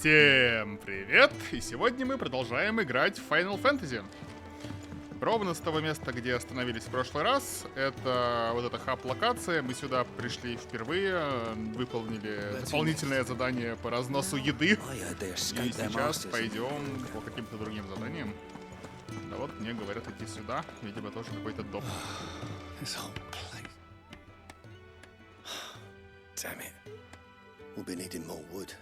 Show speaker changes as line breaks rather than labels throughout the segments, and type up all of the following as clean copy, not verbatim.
Всем привет! И сегодня мы продолжаем играть в Final Fantasy. Ровно с того места, где остановились в прошлый раз. Это вот эта хаб-локация. Мы сюда пришли впервые, выполнили дополнительное задание по разносу еды. И сейчас пойдем по каким-то другим заданиям. Да вот мне говорят идти сюда. Видимо, тоже какой-то доп.
Damn it. We'll be needing more wood.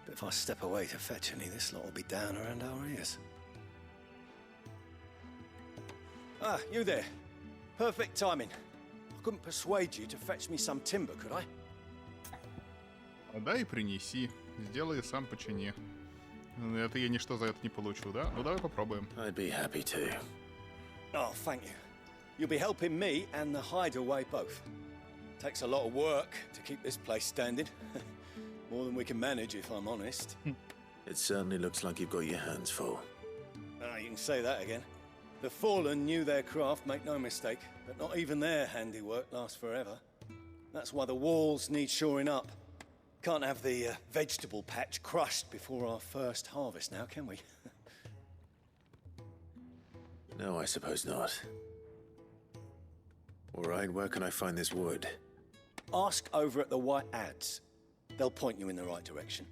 But if I step away to fetch any, this lot will be down around our ears. Ah, you there. Perfect timing. I couldn't persuade you to fetch me some timber, could I?
Да и принеси. Сделай сам почини. Это я ничто за это не получу, да? Ну давай попробуем.
I'd be happy to. Oh, thank you. You'll be helping me and the hideaway both. Takes a lot of work to keep this place standing. More than we can manage, if I'm honest.
It certainly looks like you've got your hands full.
Ah, you can say that again. The Fallen knew their craft, make no mistake, but not even their handiwork lasts forever. That's why the walls need shoring up. Can't have the vegetable patch crushed before our first harvest now, can we?
No, I suppose not. All right, where can I find this wood?
Ask over at the White Ads. They'll point you in the right direction.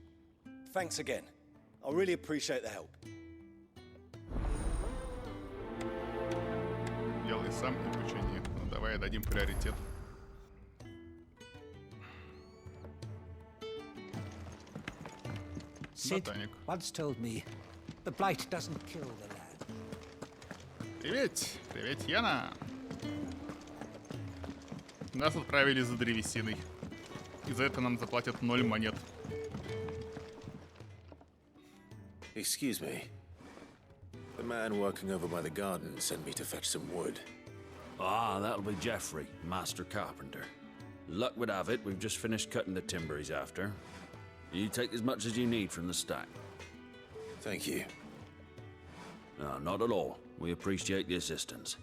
Thanks again. I really appreciate the help.
Делай сам и почини. Ну давай дадим приоритет.
Sid
Ботаник.
once told me the blight doesn't kill the lad.
Привет! Привет, Яна! Нас отправили за древесиной. И за это нам заплатят 0 монет.
Excuse me. The man working over by the garden sent me to fetch some wood.
Ah, that'll be Jeffrey, master carpenter. Luck would have it, we've just finished cutting the timber he's after. You take as much as you need from the stack.
Thank you.
No, not at all. We appreciate the assistance.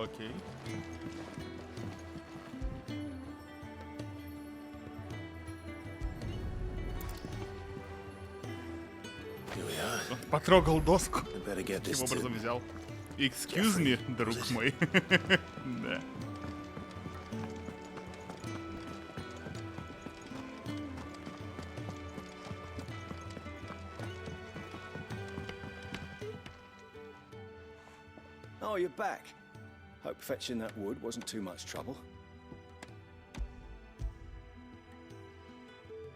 Окей.
Here we are.
Он потрогал доску.
I better get
Таким
this
образом
to...
взял. Excuse me, друг мой. Да.
Oh, you're back. Hope fetching that wood wasn't too much trouble.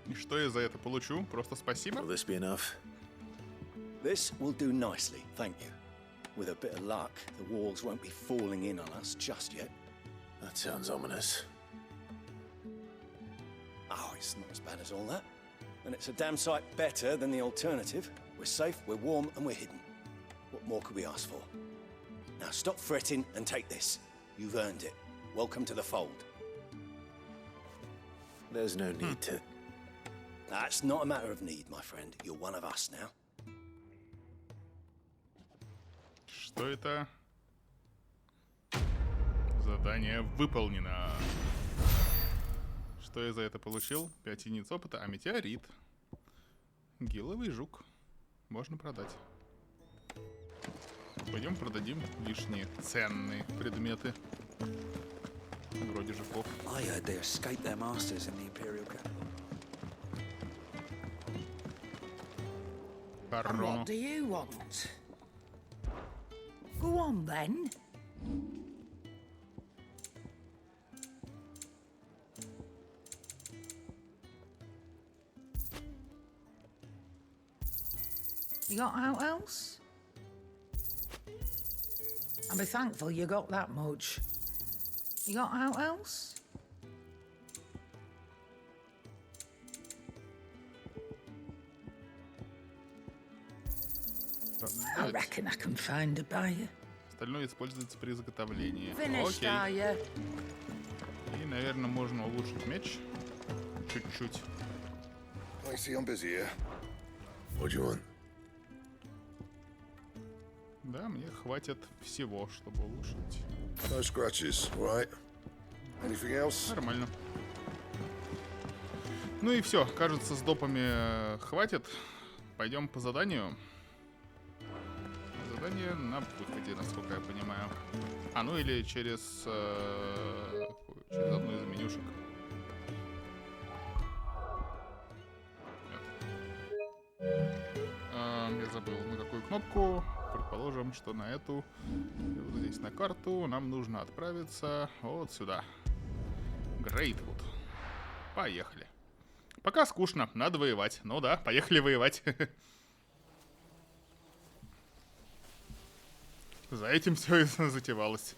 И что я за это получу? Просто спасибо?
Will this be enough?
This will do nicely, thank you. With a bit of luck, the walls won't be falling in on us just yet.
That sounds ominous.
Oh, it's not as bad as all that. And it's a damn sight better than the alternative. We're safe, we're warm, and we're hidden. What more could we ask for? Now stop fretting and take this. You've earned it. Welcome to the fold.
There's no need to...
That's not a matter of need, my friend. You're one of us now.
Что это? Задание выполнено. Что я за это получил? 5 единиц опыта, а метеорит. Гиловый жук. Можно продать. Пойдем продадим лишние ценные предметы. Вроде жуков.
I heard they escaped their masters in the Imperial capital.
And
Корону.
what do you want? Go on then. You got out else? I'll be thankful you got that much. You got out else? I reckon I can find a buyer.
Остальное используется при изготовлении.
Finished,
Окей.
are you?
И, наверное, можно улучшить меч. Чуть-чуть.
I see I'm busy here.
What do you want?
Да, мне хватит всего, чтобы улучшить.
No scratches, all right? Anything else?
Нормально. Ну и все, кажется, с допами хватит. Пойдем по заданию. Задание на выходе, насколько я понимаю. А, ну или через одну из менюшек. Я забыл, на какую кнопку. Предположим, что на эту. И вот здесь на карту нам нужно отправиться вот сюда. Грейтвуд. Поехали. Пока скучно, надо воевать. Ну да, поехали воевать. За этим все и затевалось.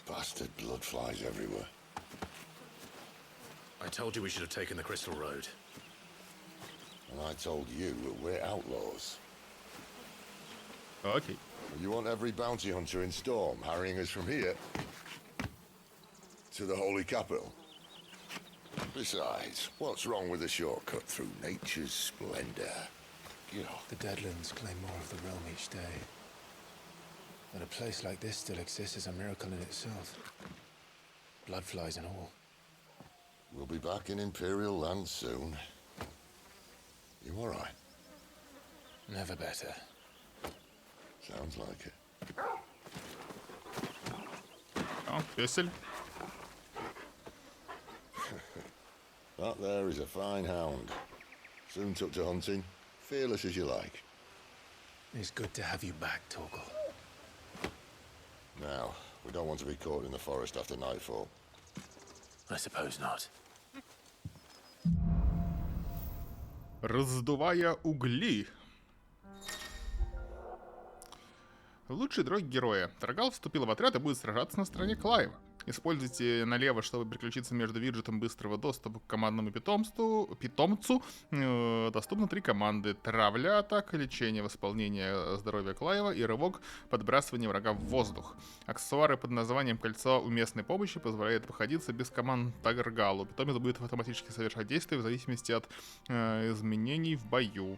Bastard blood flies everywhere.
I told you we should have taken the Crystal Road.
And I told you that we're outlaws.
Окей.
You want every bounty hunter in Storm harrying us from here to the Holy Capital? Besides, what's wrong with a shortcut through nature's splendor? You know.
The Deadlands claim more of the realm each day. That a place like this still exists is a miracle in itself. Bloodflies and all.
We'll be back in Imperial land soon. You all right?
Never better.
Sounds like it.
О, песель.
That there is a fine hound. Soon took to hunting. Fearless as you like.
It's good to have you back, Torgal.
Now, we don't want to be caught in the forest after nightfall.
I suppose not.
Раздувая угли. Лучший друг героя. Трагал вступил в отряд и будет сражаться на стороне Клайва. Используйте налево, чтобы переключиться между виджетом быстрого доступа к командному питомцу. Доступно 3 команды. Травля, атака, лечение, восполнение здоровья Клайва и рывок, подбрасывание врага в воздух. Аксессуары под названием «Кольцо местной помощи» позволяет походиться без команд Тагаргалу. Питомец будет автоматически совершать действия в зависимости от изменений в бою.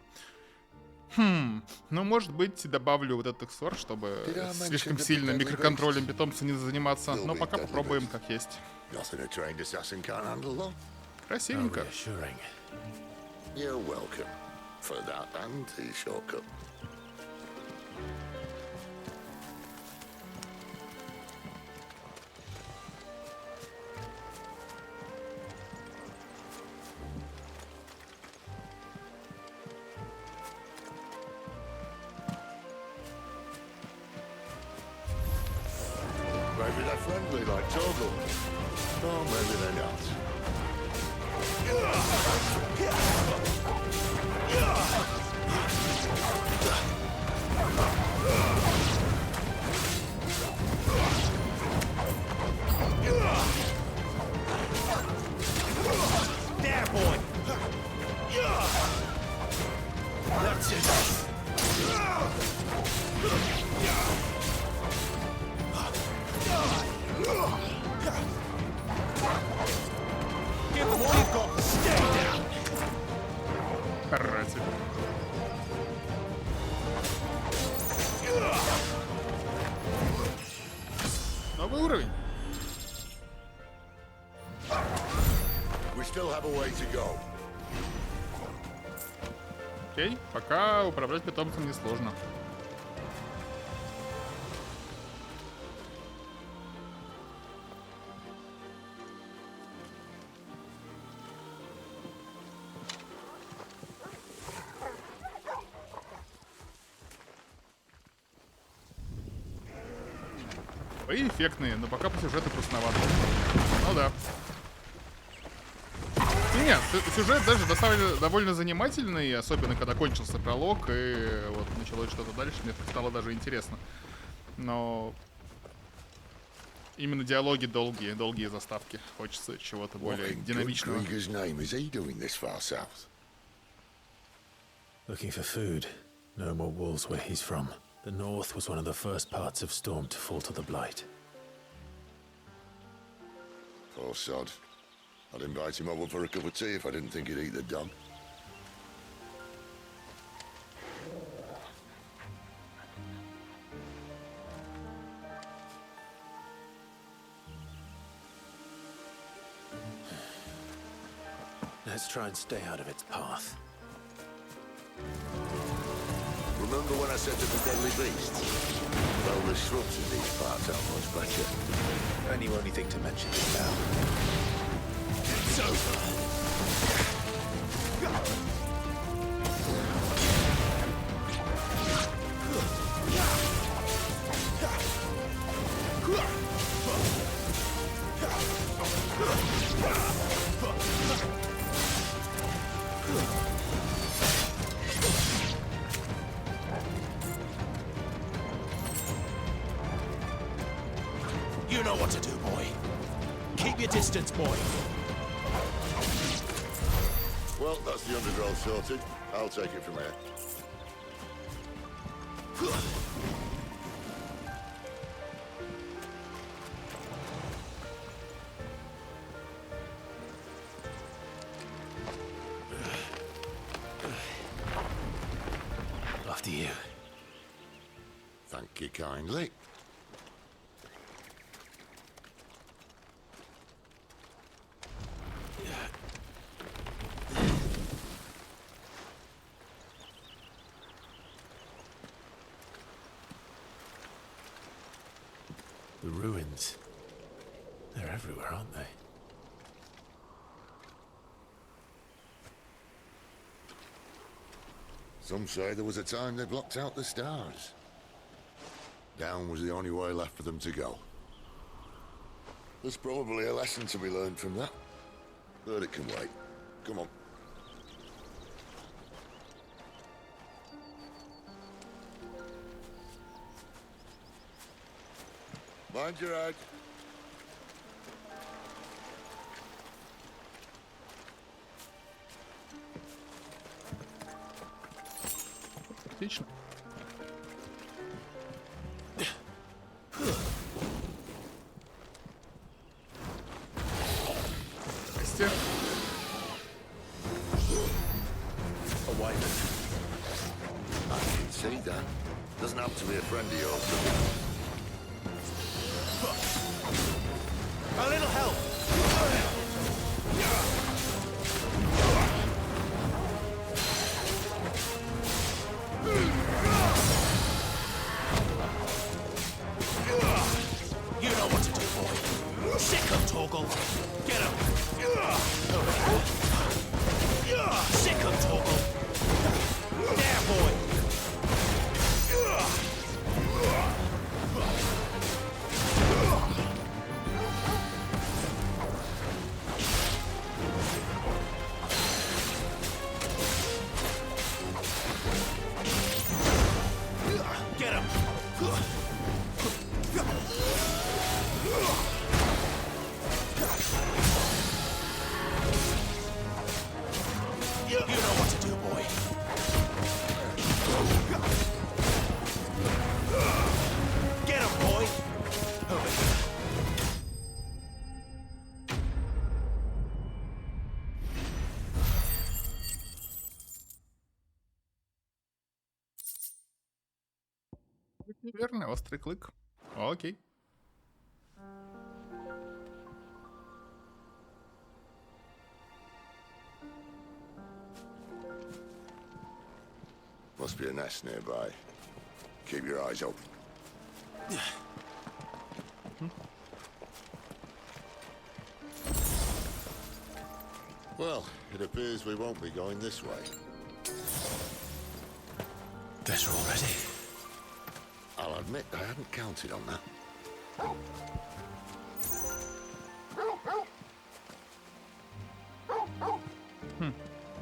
Ну, может быть, добавлю вот этот аксессуар, чтобы слишком сильно микроконтролем питомца не заниматься. Но пока попробуем как есть. Красивенько.
You're welcome for that and the shortcut. Maybe they're friendly like Torgal. Oh, maybe they're not.
There, boy! That's it! Give them all you've got! Stay down!
Каратель. Новый уровень.
We still have a way to go.
Окей, пока управлять питомцем несложно. Бои эффектные, но пока по сюжету пресновато. Ну да. Нет, сюжет даже довольно занимательный, особенно когда кончился пролог и вот началось что-то дальше, мне стало даже интересно. Но именно диалоги долгие заставки. Хочется чего-то более динамичного.
Looking for food. No more wolves where he's from. The north was one of the first parts of Storm to fall to the Blight.
Poor sod. I'd invite him over for a cup of tea if I didn't think he'd eat the dog.
Let's try and stay out of its path.
Remember when I said to the deadly beasts? Well, the shrubs in these parts aren't much better.
And you only think to mention it now.
It's over.
You know what to do, boy. Keep your distance, boy.
Well, that's the undergrowth sorted. I'll take it from here.
After you.
Thank you kindly.
The ruins. They're everywhere, aren't they?
Some say there was a time they blocked out the stars. Down was the only way left for them to go. There's probably a lesson to be learned from that. But it can wait. Come on. Mind your head.
Отлично. Здрасте.
A wyvern.
I can see that. Doesn't have to be a friend of yours, does it?
A little help. You know what to do, boy. Sick him, Torgal. Get him. Sick him, Torgal. There, boy. Get him. You know what to do, boy. Get him, boy. Over here.
Верно, острый клык. Окей.
Must be a nest nearby. Keep your eyes open. Well, it appears we won't be going this way.
Better already.
I'll admit I hadn't counted on that.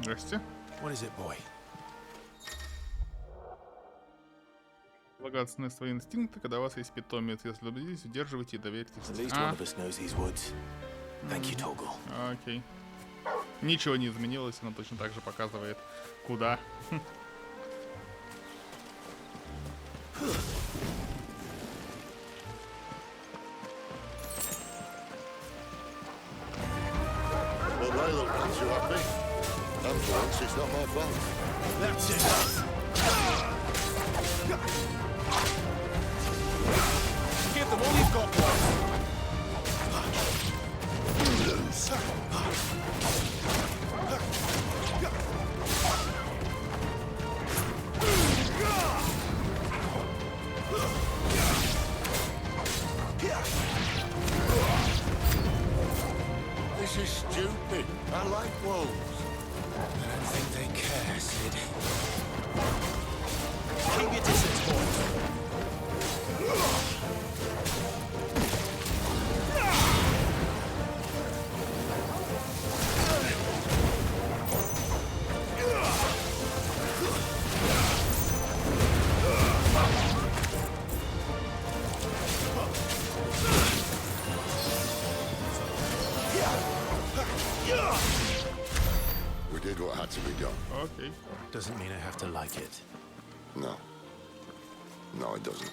Здрасте.
What is it, boy?
Полагаться на свои инстинкты, когда у вас есть питомец. Если убедитесь, удерживайте и доверьтесь.
At least one of us knows these woods. Thank you, Torgal.
Окей. Ничего не изменилось, оно точно так же показывает, куда.
Well, they look not too happy. And for once, it's not my fault.
That's it. Give them all you've got, boy.
I like wolves.
I don't think they care, Sid.
Keep your distance, boy.
We did what had to be done.
Окей.
Doesn't mean I have to like it.
No. No, it doesn't.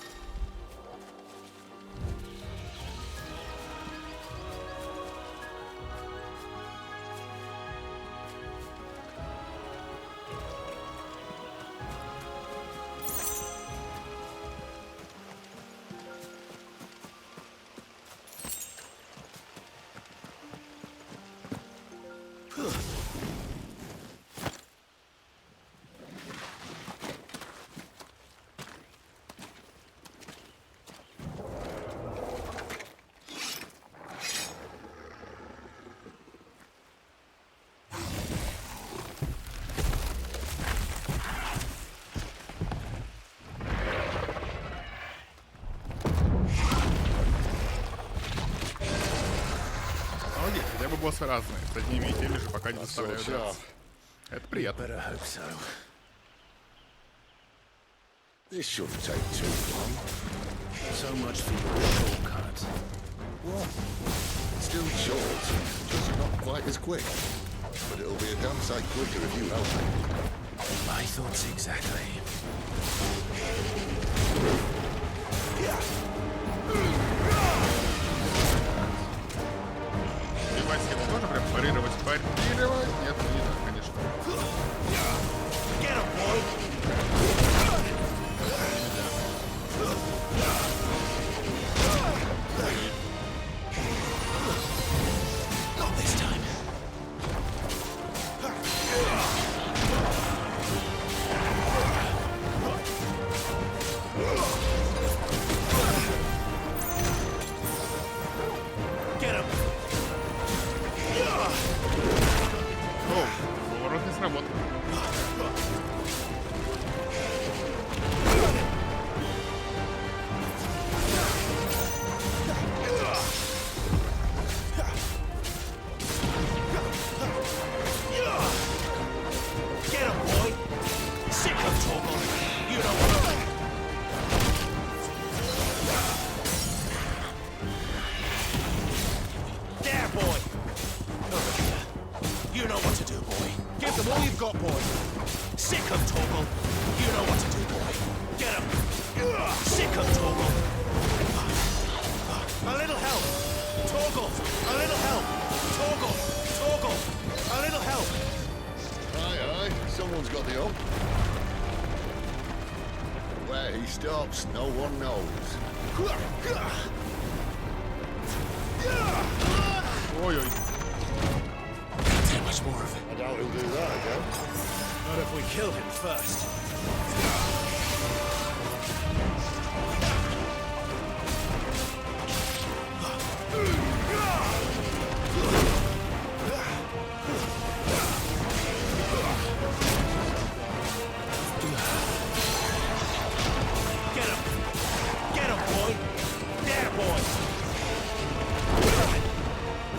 Молодец, хотя бы боссы разные. С одними и теми же пока не заставляют
so
драться. Это приятно.
Better hope so.
This shouldn't take too long.
So much for your shortcut.
What? Still short, just not quite as quick. But it'll be a damn sight quicker if you help me.
My thoughts exactly.
Убивать его тоже прям парировать? Парировать? Нет, не так, конечно.
Get him, boy. Not this time. Get him.
Оу, поворот не сработал.
Get him, boy. Sick of trouble. You know what I mean. There, boy. Over here. You know what to do, boy. Give them all you've got, boy. Sick of trouble. You know what to do, boy. Get him. Sick of trouble. A little help. Torgal. A little help. Torgal. Torgal. A little help.
Aye, aye, someone's got the up. Where he stops, no one knows.
Ой-ой.
Can't take much more of it.
I doubt he'll do that again.
Not if we kill him first. Get him! Get him, boy! There, boy!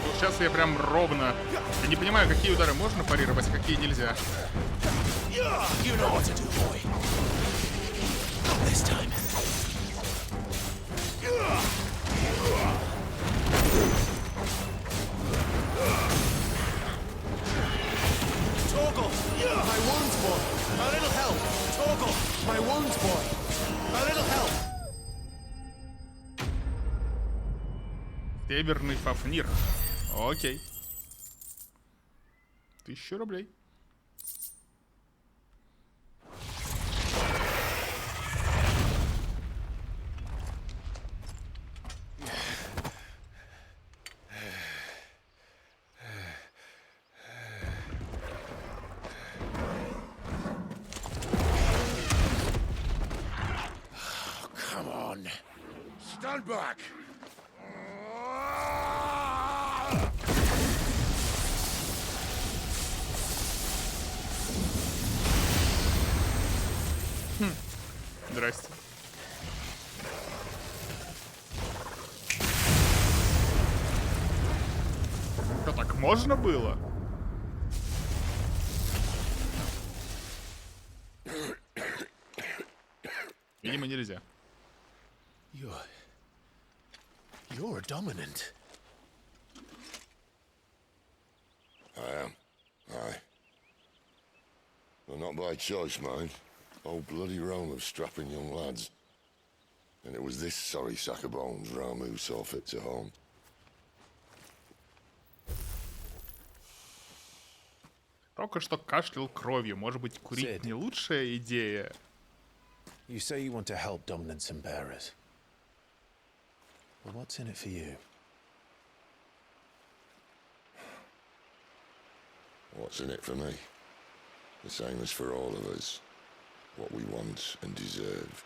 Вот сейчас я прям ровно... Я не понимаю, какие удары можно парировать, а какие нельзя.
You know what to do, boy. Not this time. Torgal! My wounds, boy! A little help! Torgal! My wounds, boy! A little help!
Северный Фафнир. Окей. 1000 рублей.
Come on. Stand back.
Здрасте. Что, так можно было? Видимо, нельзя.
You're dominant.
I am. Aye. Well, not by choice, mind. Whole bloody realm of strapping young lads. And it was this sorry sack of bones Ramu saw fit to home.
Только что кашлял кровью. Может быть, курить
Sid.
не лучшая идея?
You say you want to help dominants and bearers. Well, what's in it for you?
What's in it for me? The same as for all of us. What we want and deserve.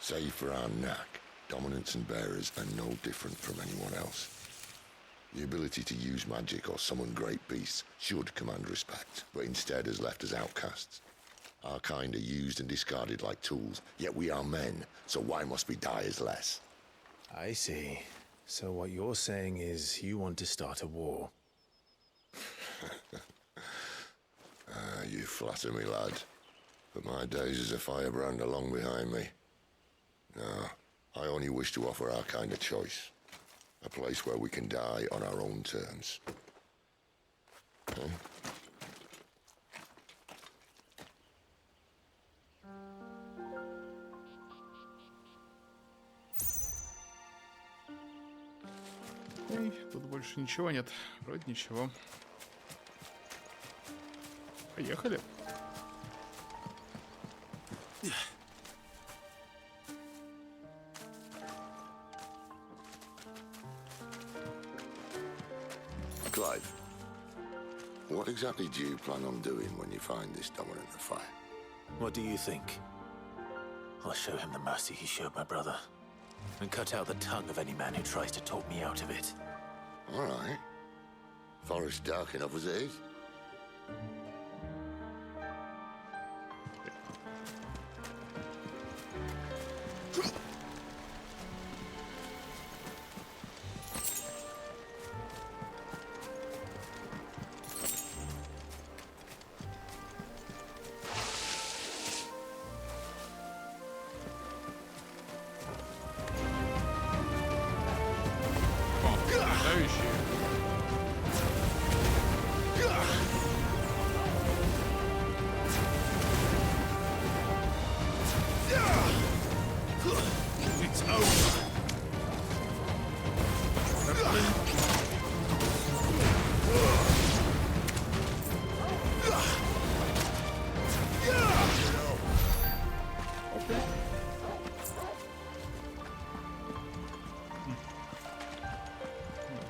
Save for our knack, dominants and bearers are no different from anyone else. The ability to use magic or summon great beasts should command respect, but instead has left us outcasts. Our kind are used and discarded like tools, yet we are men, so why must we die as less?
I see. So what you're saying is you want to start a war.
You flatter me, lad. But my days as a firebrand are long behind me. No, I only wish to offer our kind a choice. A place where we can die on our own terms. Huh?
Эй, тут больше ничего нет. Вроде ничего. Поехали.
Clive, what exactly do you plan on doing when you find this dominant of fire?
What do you think? I'll show him the mercy he showed my brother. And cut out the tongue of any man who tries to talk me out of it.
All right. Forest dark enough as it is.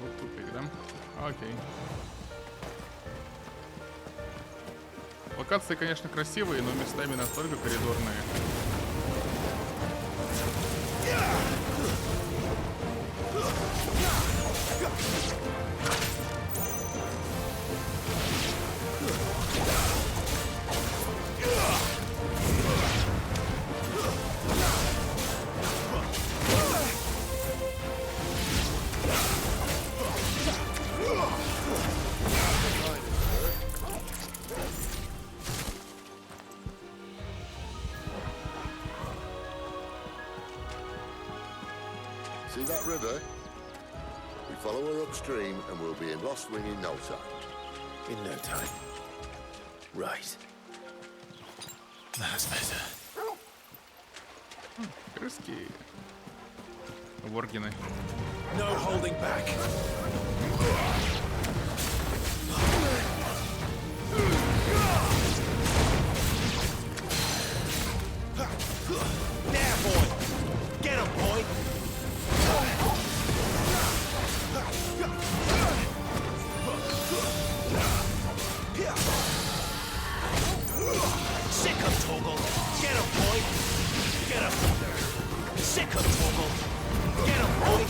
Вот тупик, да? Окей. Локации, конечно, красивые, но местами настолько коридорные.
See that river? We follow her upstream and we'll be in Lost Wing in no time.
In no time. Right. That's better.
Крыски. Воргины.
No holding back. There, boy. Get him, boy. Sick him, Toggle. Get him, boy. Get him. Sick him, Toggle. Get him, boy.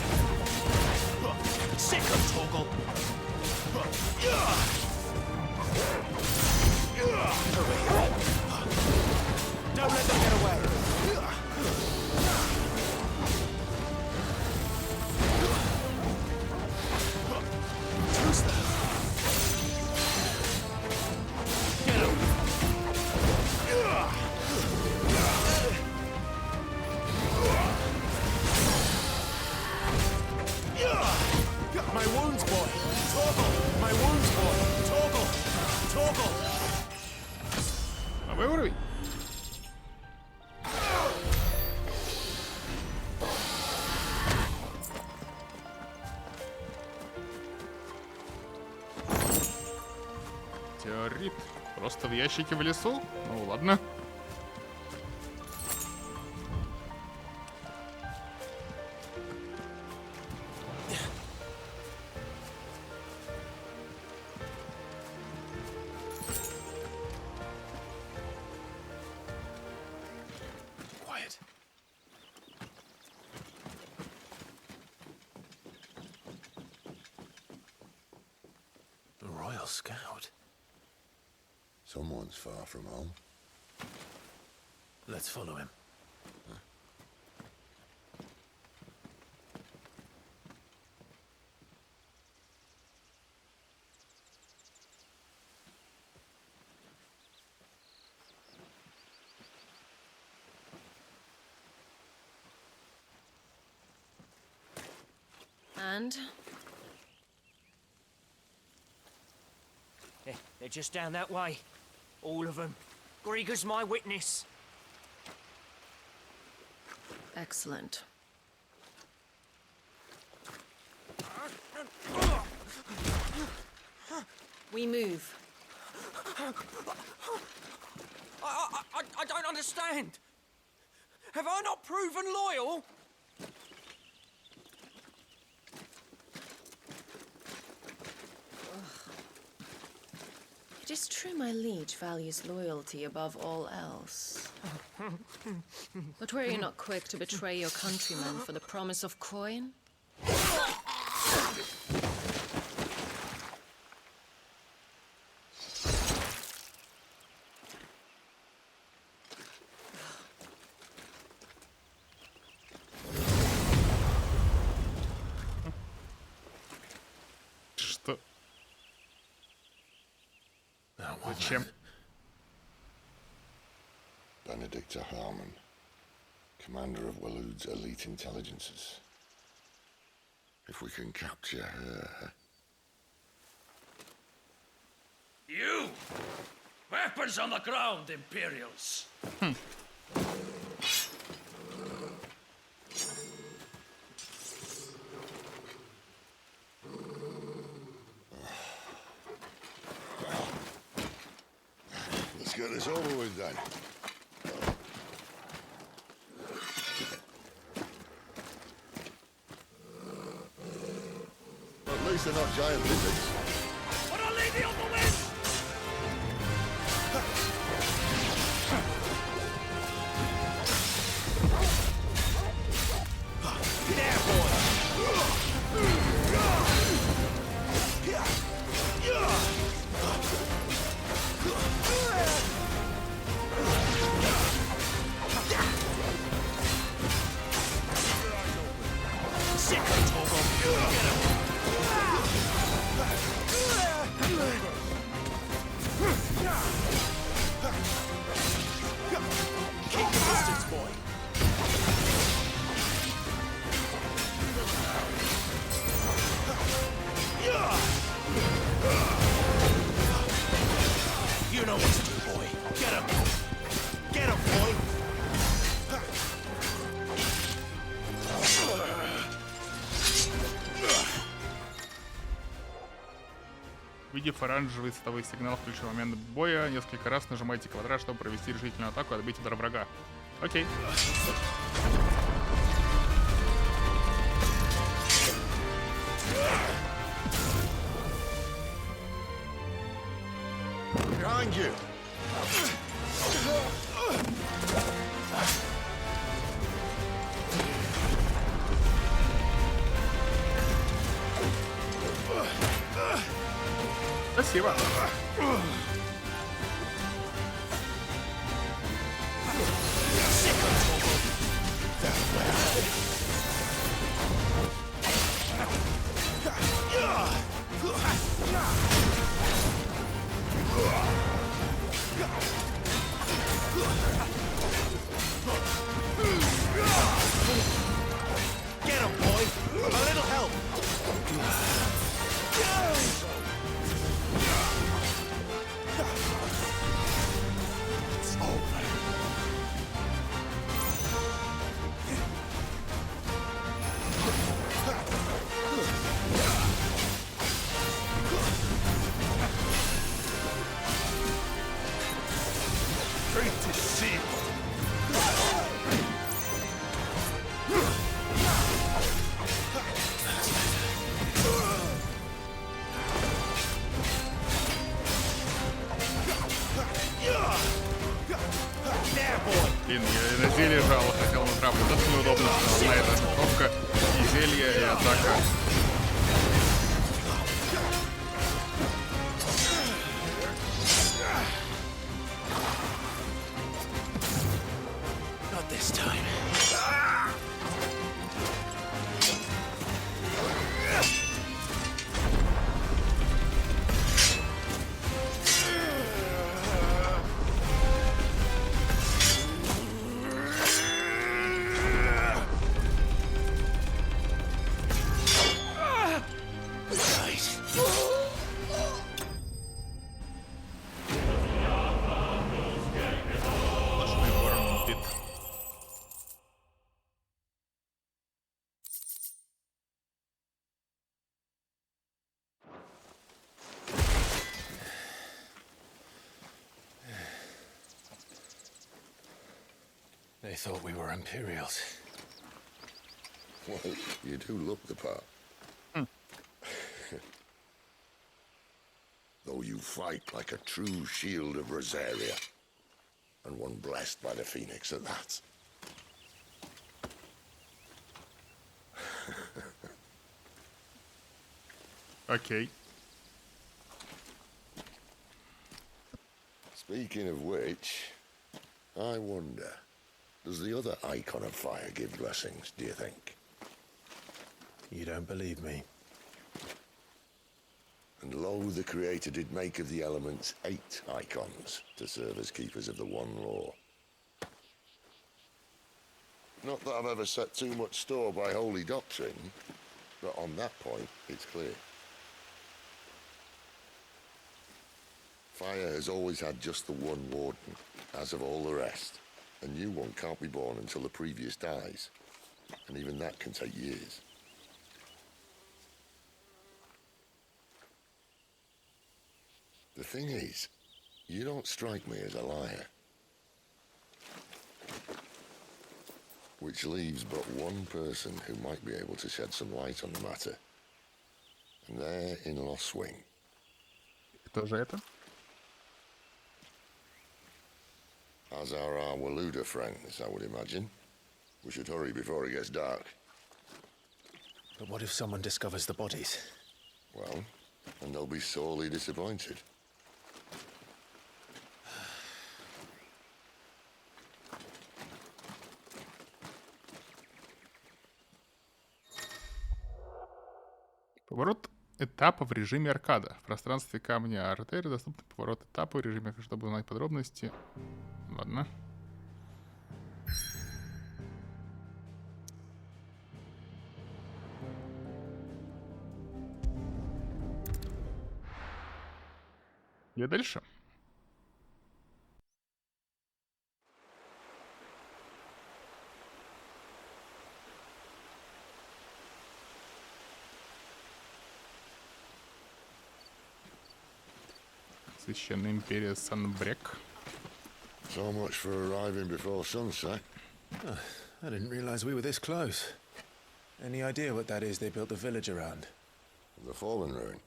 Sick him, Toggle. Don't let them get away.
Просто в ящике в лесу? Ну ладно.
Quiet. A Royal Scout.
Someone's far from home.
Let's follow him.
And?
They're just down that way. All of them. Grieger's my witness.
Excellent. We move.
I don't understand. Have I not proven loyal?
It is true my liege values loyalty above all else. But were you not quick to betray your countrymen for the promise of coin?
Что? Зачем?
Benedicta Harmon, commander of Walood's elite intelligences. If we can capture her...
You! Weapons on the ground, Imperials!
Let's get this over with then. At least they're not giant lizards.
But I'll leave you on the wind!
Get out, boy! Sick of Toggle! Get him! Keep the distance, boy! You know what to do, boy. Get him! Get him, boy!
Увидев оранжевый световой сигнал, включив момент боя, несколько раз нажимайте квадрат, чтобы провести решительную атаку и отбить удар врага. Окей.
Behind you!
Спасибо.
Get him, boy! A little help!
на зелье жало, хотел на травку. Вот это неудобно, что одна эта кнопка, и зелье, и атака.
Not this time.
They thought we were Imperials.
Well, you do look the part. Though you fight like a true shield of Rosaria. And one blessed by the Phoenix at that.
Окей.
Speaking of which, I wonder, does the other icon of fire give blessings, do you think?
You don't believe me?
And lo, the Creator did make of the elements 8 icons to serve as keepers of the one law. Not that I've ever set too much store by holy doctrine, but on that point, it's clear. Fire has always had just the one warden, as of all the rest. A new one can't be born until the previous dies, and even that can take years. The thing is, you don't strike me as a liar. Which leaves but one person who might be able to shed some light on the matter. And they're in Lost Swing.
Кто же это?
As are our Waluda friends, I would imagine. We should hurry before it gets dark.
But what if someone discovers the bodies?
Well, and they'll be sorely disappointed.
Поворот этапа в режиме аркада. В пространстве камня артерии доступны поворот этапа в режиме, чтобы узнать подробности. Ладно. Я дальше. Священная империя Санбрек.
So much for arriving before sunset.
I didn't realize we were this close. Any idea what that is they built the village around?
The Fallen Ruin.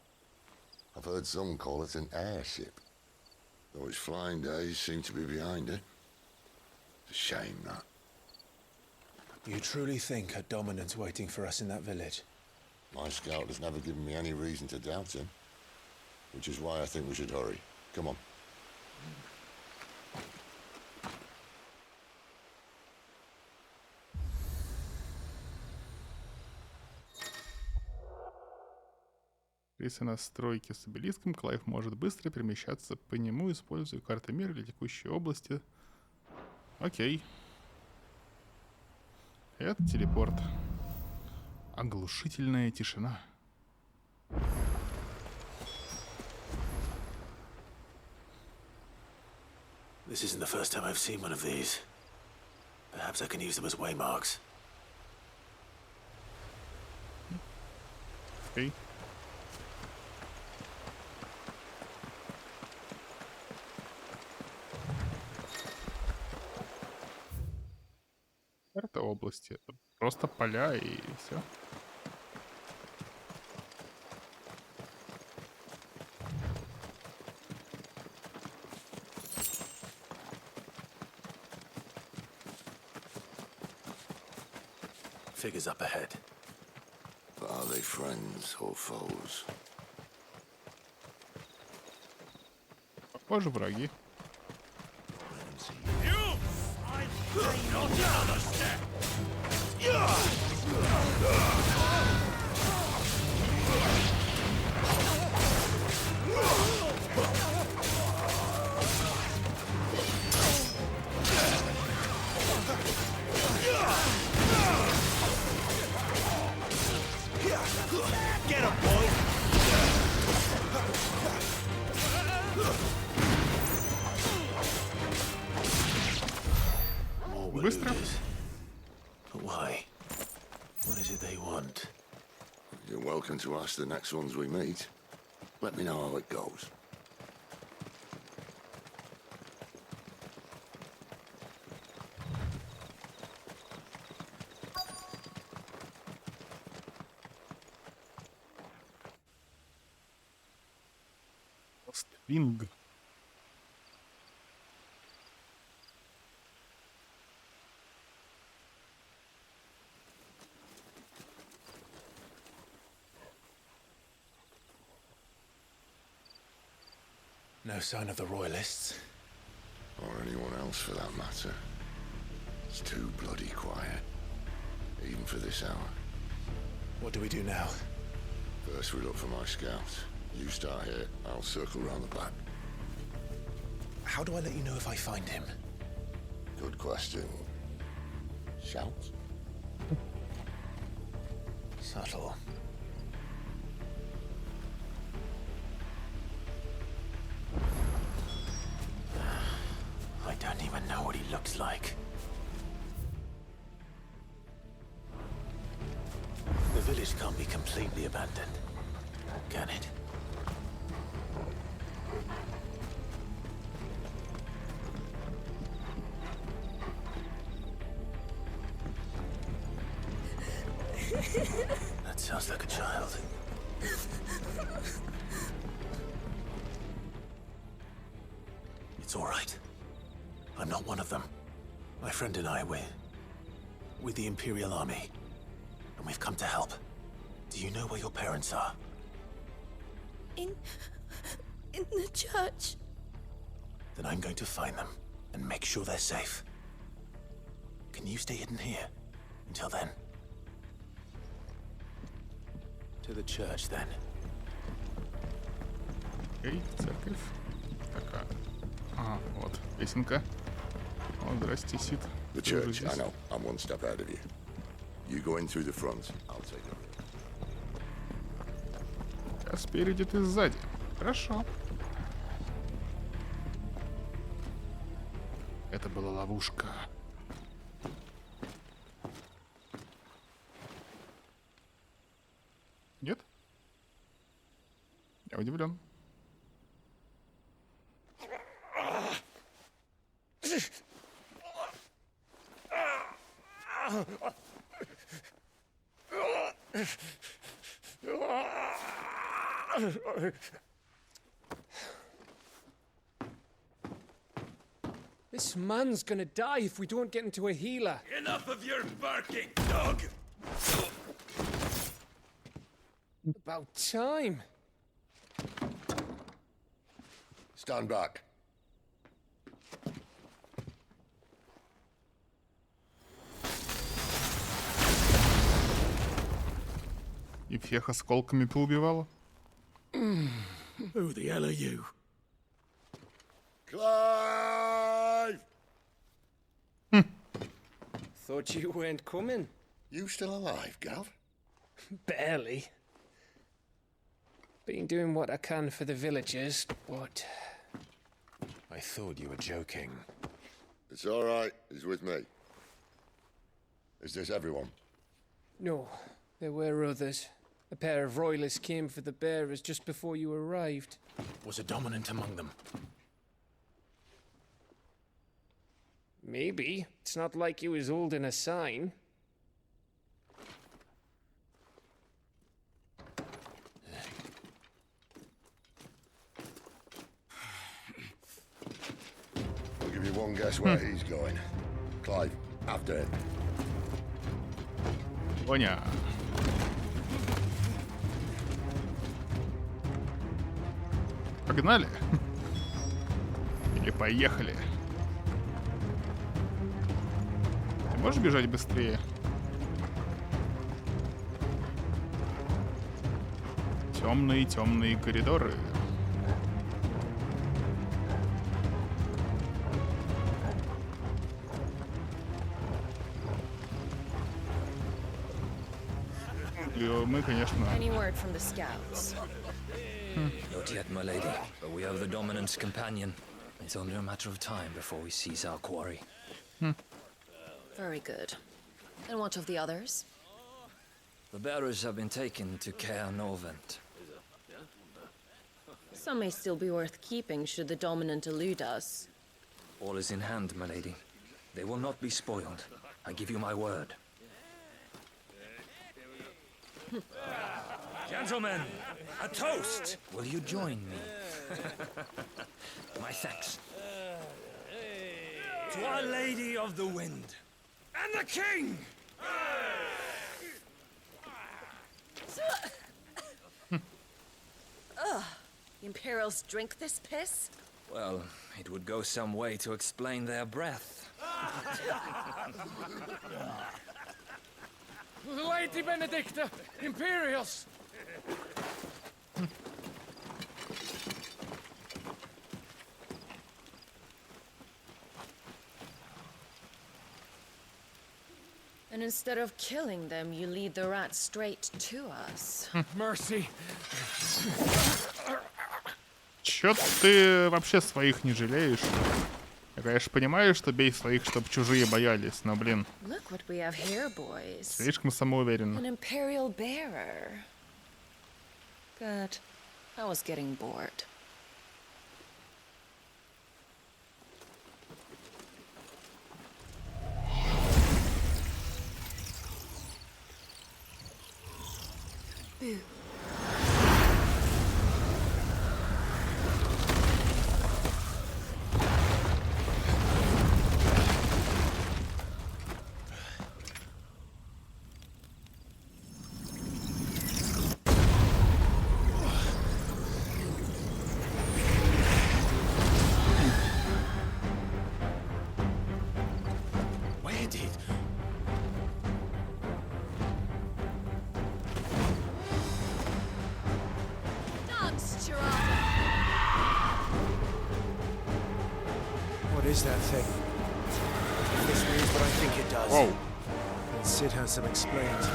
I've heard some call it an airship. Though its flying days seem to be behind it. It's a shame, that.
You truly think a dominant's waiting for us in that village?
My scout has never given me any reason to doubt him. Which is why I think we should hurry. Come on.
При настройке с обелиском Клайв может быстро перемещаться по нему, используя карты мира или текущей области. Окей. Это телепорт. Оглушительная тишина.
This isn't the first time I've seen one of these. Perhaps I can use them as waymarks.
Окей. Карта области. Это просто поля и все.
Figures up ahead.
But are they friends or foes?
Похоже, враги.
Get him, boy!
More
Быстро.
Walloons. But why? What is it they want?
You're welcome to ask the next ones we meet. Let me know how it goes.
Винг.
No sign of the royalists.
Or anyone else for that matter. It's too bloody quiet. Even for this hour.
What do we do now?
First we look for my scouts. You start here, I'll circle round the back.
How do I let you know if I find him?
Good question. Shout?
Subtle.
I don't even know what he looks like. The village can't be completely abandoned, can it? That sounds like a child. It's all right. I'm not one of them. My friend and I, we're with the Imperial Army. And we've come to help. Do you know where your parents are?
In the church.
Then I'm going to find them and make sure they're safe. Can you stay hidden here until then? To the church, then.
Окей, церковь. Такая. Ага, вот, песенка. О, здрасте, Сид.
The
Ты уже
church, I
здесь?
know. I'm one step ahead of you. You go in through the front, I'll take it.
Я спереди, ты сзади. Хорошо. Это была ловушка. Нет? Я удивлен.
This man's gonna die if we don't get into a healer.
Enough of your barking, dog!
About time.
Stand back.
И всех осколками поубивала.
Who the hell are you?
Clive!
Thought you weren't coming.
You still alive, Gav?
Barely. Been doing what I can for the villagers, but
I thought you were joking.
It's all right. He's with me. Is this everyone?
no, there were others. A pair of royalists came for the bearers just before you arrived.
Was a dominant among them?
Maybe. It's not like he was holding a sign.
I'll give you one guess where he's going. Clive, after him.
Оня. Погнали. Или поехали. Ты можешь бежать быстрее? Темные коридоры. И мы, конечно...
Any word from the scouts?
Not yet, my lady, but we have the dominant's companion. It's only a matter of time before we seize our quarry.
Very good. And what of the others?
The bearers have been taken to Caer Norvent.
Some may still be worth keeping should the dominant elude us.
All is in hand, my lady. They will not be spoiled. I give you my word. Gentlemen, a toast! Will you join me? My thanks. To Our Lady of the Wind and the King!
The Imperials drink this piss?
Well, it would go some way to explain their breath.
Lady Benedicta! Imperials!
And instead of killing them, you lead the rats straight to us.
Mercy!
Чё ты вообще своих не жалеешь? Я, конечно, понимаю, что бей своих, чтоб чужие боялись, но, блин,
Look what we have here, boys.
слишком самоуверенно.
An Imperial bearer. Good. I was getting bored. Boo.
Where did?
What is that thing? If this means what I think it does,
Whoa.
then Sid has some explaining to do.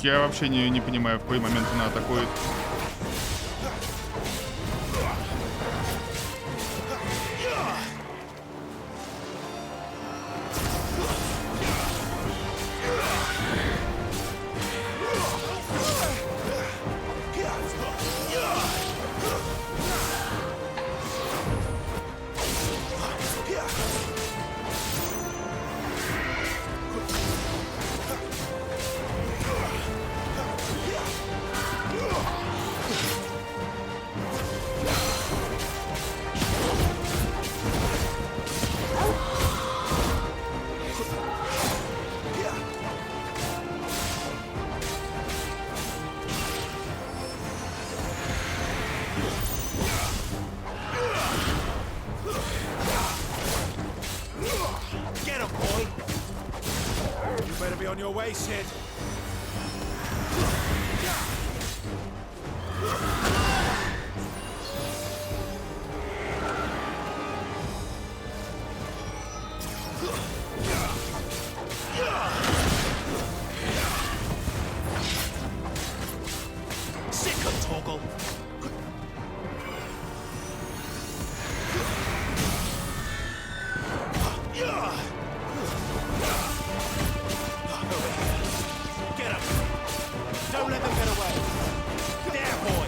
Я вообще не понимаю, в какой момент она атакует.
Get him, boy! You better be on your way, Sid. Sick of Torgal. Get him! Don't let them get away! There, boy!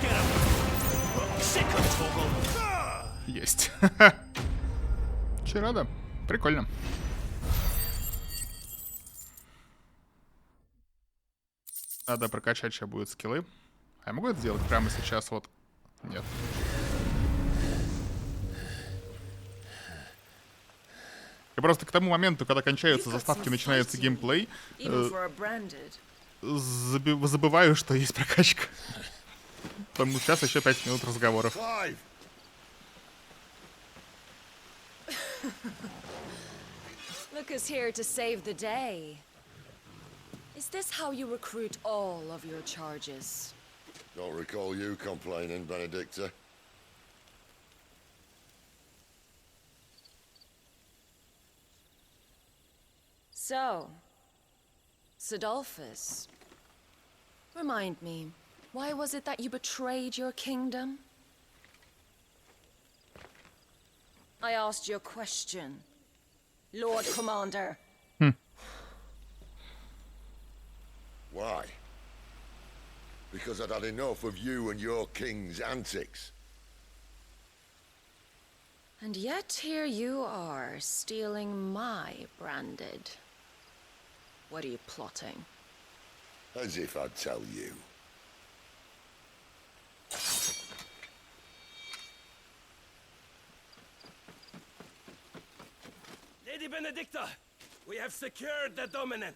Get him! Sick of Torgal!
Есть. Вчера, да. Прикольно. Надо прокачать, сейчас будут скиллы. А я могу это сделать прямо сейчас? Вот. Нет. Я просто к тому моменту, когда кончаются заставки, начинается геймплей, забываю, что есть прокачка. Потому что сейчас еще 5 минут разговоров.
Look who's here to save the day. Is this how you recruit all of your charges?
Don't recall you complaining, Benedicta.
So, Sidolphus, remind me, why was it that you betrayed your kingdom? I asked you a question, Lord Commander.
Why? Because I'd had enough of you and your king's antics.
And yet here you are, stealing my branded. What are you plotting?
As if I'd tell you.
Lady Benedicta, we have secured the dominant.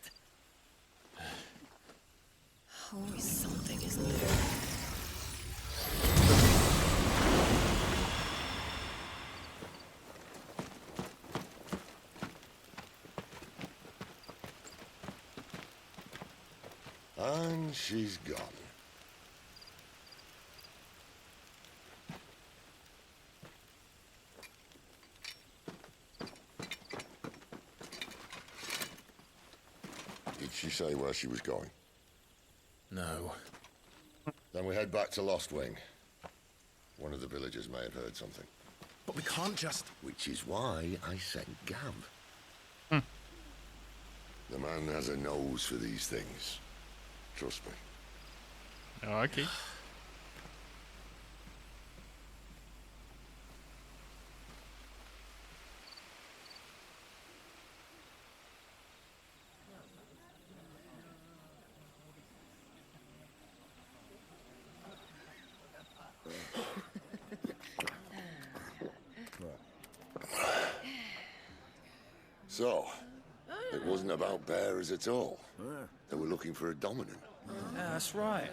Always something, isn't there?
And she's gone. Did she say where she was going?
No.
Then we head back to Lost Wing. One of the villagers may have heard something.
But we can't just...
Which is why I sent Gav. The man has a nose for these things. Trust me.
Okay.
So, it wasn't about bearers at all. They were looking for a dominant.
Yeah, that's right.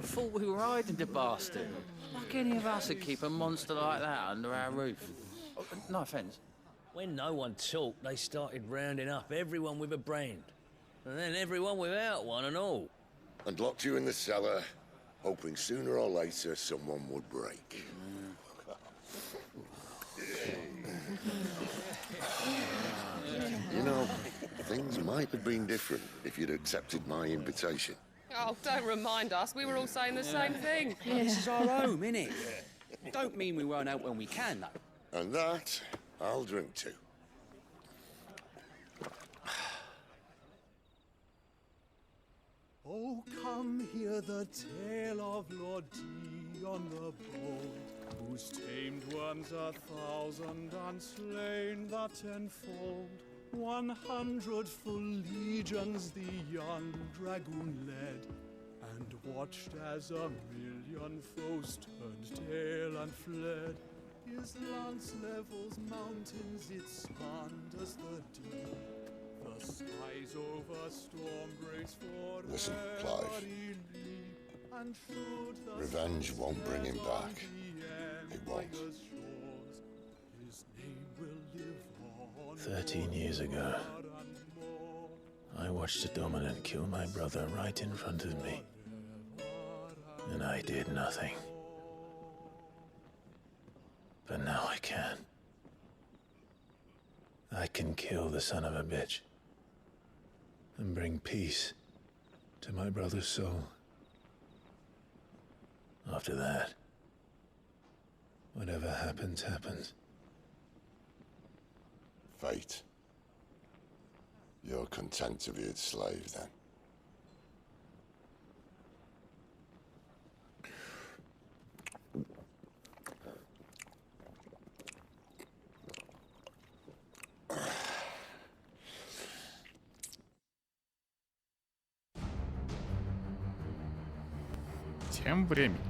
Thought we were hiding the bastard. Like any of us would keep a monster like that under our roof. Oh, no offence.
When no one talked, they started rounding up everyone with a brand. And then everyone without one and all.
And locked you in the cellar, hoping sooner or later someone would break. You know, things might have been different if you'd accepted my invitation.
Oh, don't remind us. We were all saying the same thing.
This is our home, innit? Don't mean we won't out when we can, though.
And that, I'll drink to.
Oh, come hear the tale of Lord Dion the Bold, who's tamed worms 1,000 and slain the 10-fold. 100 full legions the young dragoon led, and watched as 1,000,000 foes turned tail and fled. His lance levels mountains, it spanders the deep. The skies over storm breaks for
Listen, Clive. Revenge won't bring him back. It won't.
13 years ago, I watched a dominant kill my brother right in front of me. And I did nothing. But now I can. I can kill the son of a bitch. And bring peace to my brother's soul. After that, whatever happens, happens.
Fate. You're content to be its slave, then?
Тем временем.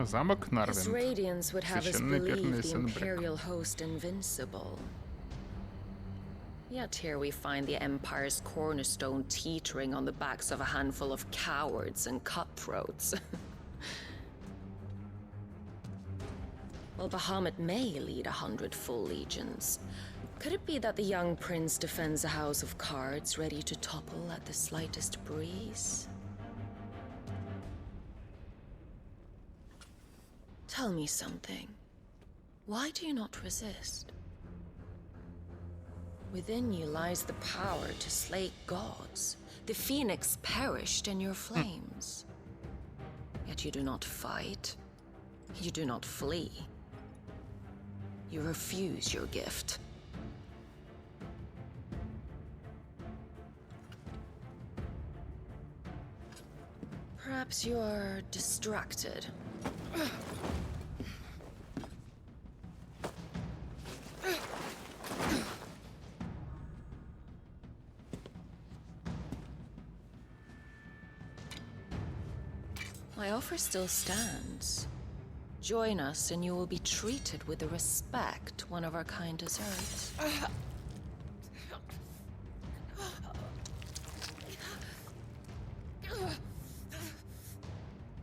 Замок
His
Нарвинд.
radiance would have us
Священный
believe the
Пернесенбрек.
Imperial host invincible. Yet here we find the Empire's cornerstone teetering on the backs of a handful of cowards and cutthroats. Well, Bahamut may lead 100 full legions. Could it be that the young prince defends a house of cards ready to topple at the slightest breeze? Tell me something. Why do you not resist? Within you lies the power to slay gods. The phoenix perished in your flames. Yet you do not fight. You do not flee. You refuse your gift. Perhaps you're distracted. My offer still stands. Join us and you will be treated with the respect one of our kind deserves.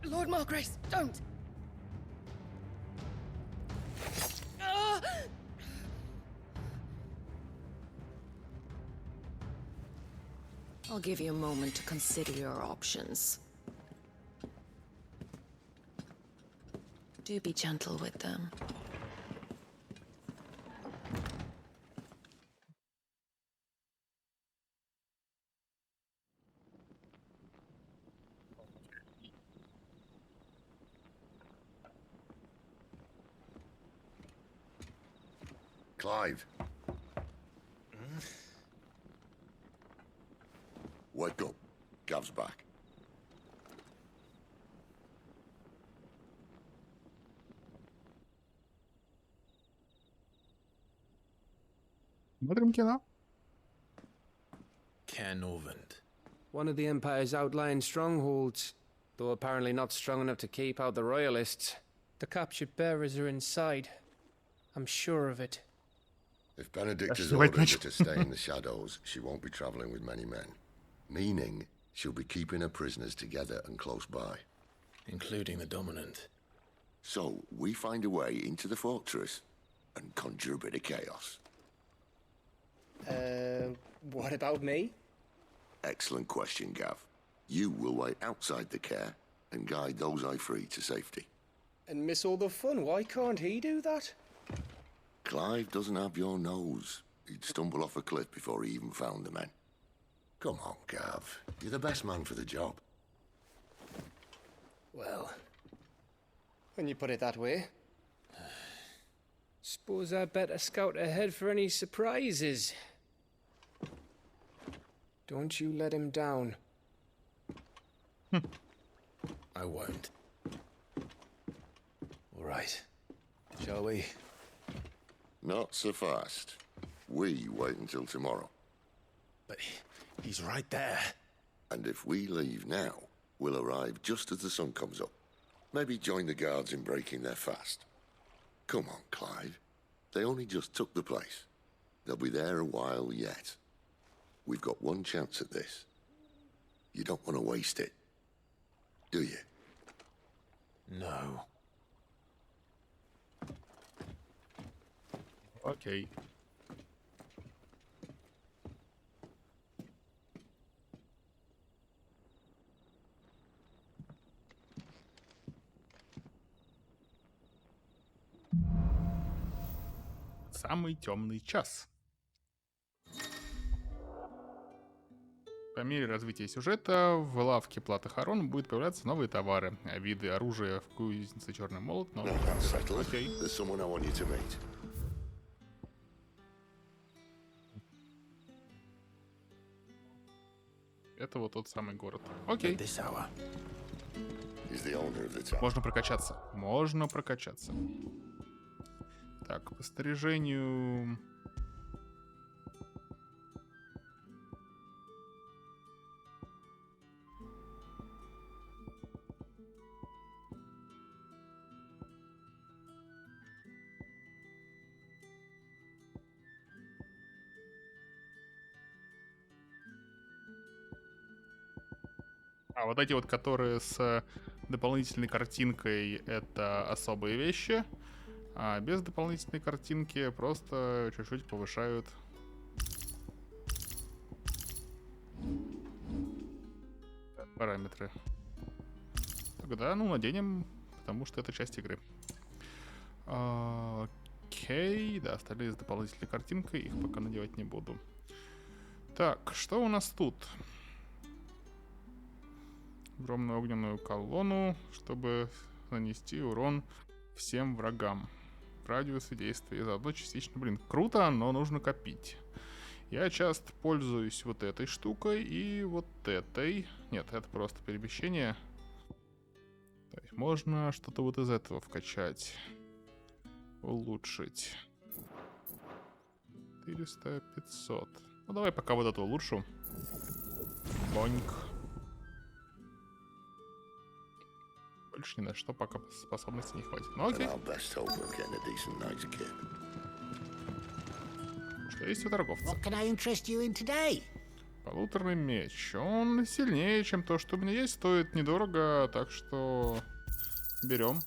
Lord Margrace, don't!
I'll give you a moment to consider your options. Do be gentle with them.
Clive. Wake up. Gav's back.
Смотрим кино.
Cairnorvand.
One of the Empire's outlying strongholds, though apparently not strong enough to keep out the Royalists. The captured bearers are inside. I'm sure of it.
If Benedict has
Wait,
ordered her to stay in the shadows, she won't be traveling with many men. Meaning, she'll be keeping her prisoners together and close by.
Including the Dominant.
So, we find a way into the fortress and conjure a bit of chaos.
What about me?
Excellent question, Gav. You will wait outside the care and guide those I free to safety.
And miss all the fun. Why can't he do that?
Clive doesn't have your nose. He'd stumble off a cliff before he even found the men. Come on, Gav. You're the best man for the job.
Well, when you put it that way. Suppose I'd better scout ahead for any surprises. Don't you let him down.
I won't. All right. Shall we?
Not so fast. We wait until tomorrow.
But he's right there.
And if we leave now, we'll arrive just as the sun comes up. Maybe join the guards in breaking their fast. Come on, Clive. They only just took the place. They'll be there a while yet. We've got one chance at this. You don't want to waste it, do you?
No.
Окей. Самый темный час. По мере развития сюжета в лавке Плата Харон будут появляться новые товары. Виды оружия в кузнице Черный молот. Но... Окей. Это вот тот самый город. Окей. Можно прокачаться. Можно прокачаться. Так, по снаряжению... А вот эти вот, которые с дополнительной картинкой, это особые вещи. А без дополнительной картинки просто чуть-чуть повышают параметры. Тогда, ну, наденем, потому что это часть игры. Окей, да, остальные с дополнительной картинкой, их пока надевать не буду. Так, что у нас тут? Огромную огненную колонну, чтобы нанести урон всем врагам в радиусе действия и заодно частично. Блин, круто, но нужно копить. Я часто пользуюсь вот этой штукой и вот этой. Нет, это просто перемещение. То есть можно что-то вот из этого вкачать. Улучшить. 400, 500. Ну давай пока вот эту улучшу. Боньк. Больше ни на что пока способности не хватит. Ну окей. Что есть у торговца? Полуторный меч. Он сильнее, чем то, что у меня есть. Стоит недорого, так что берем.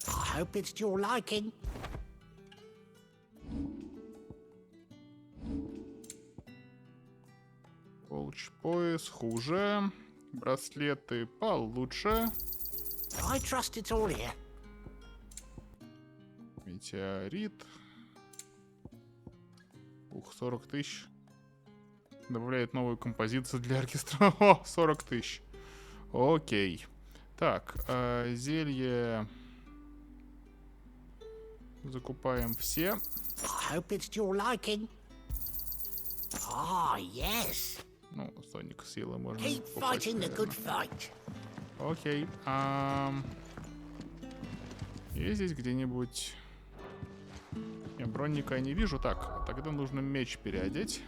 Волчий пояс хуже. Браслеты получше. Метеорит. 40 тысяч. Добавляет новую композицию для оркестра. О, 40 тысяч. Окей. Так, зелье закупаем все. Ну, Соник силы можно покупать, наверное. Окей. Есть здесь где-нибудь... Я бронника не вижу. Так, тогда нужно меч переодеть.